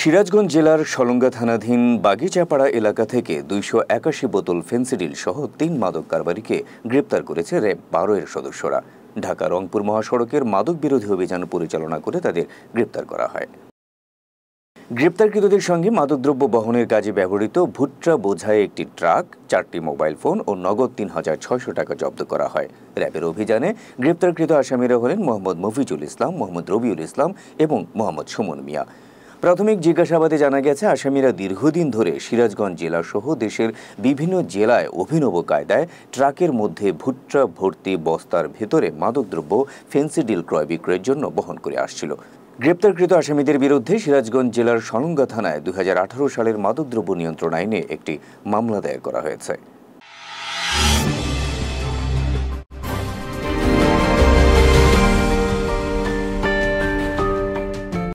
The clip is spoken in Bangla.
সিরাজগঞ্জ জেলার সলঙ্গা থানাধীন বাগিচাপাড়া এলাকা থেকে ২৮১ বোতল ফেন্সিডিল সহ ৩ মাদক কারবারিকে গ্রেপ্তার করেছে র্যাব ১২ এর সদস্যরা। ঢাকা রংপুর মহাসড়কের মাদক বিরোধী অভিযান পরিচালনা করে তাদের গ্রেপ্তার করা হয়। গ্রেপ্তারকৃতদের সঙ্গে মাদকদ্রব্য বহনের কাজে ব্যবহৃত ভুট্টা বোঝাই একটি ট্রাক, 4টি মোবাইল ফোন ও নগদ ৩,৬০০ টাকা জব্দ করা হয়। র্যাবের অভিযানে গ্রেপ্তারকৃত আসামিরা হলেন মোহাম্মদ মফিজুল ইসলাম, মোহাম্মদ রবিউল ইসলাম এবং মোহাম্মদ সুমন মিয়া। প্রাথমিক জিজ্ঞাসাবাদে জানা গেছে, আসামিরা দীর্ঘদিন ধরে সিরাজগঞ্জ জেলা সহ দেশের বিভিন্ন জেলায় অভিনব কায়দায় ট্রাকের মধ্যে ভুট্টা ভর্তি বস্তার ভেতরে মাদকদ্রব্য ফেন্সিডিল ক্রয় বিক্রয়ের জন্য বহন করে আসছিল। গ্রেপ্তারকৃত আসামিদের বিরুদ্ধে সিরাজগঞ্জ জেলার সলঙ্গা থানায় ২০১৮ সালের মাদকদ্রব্য নিয়ন্ত্রণ আইনে একটি মামলা দায়ের করা হয়েছে।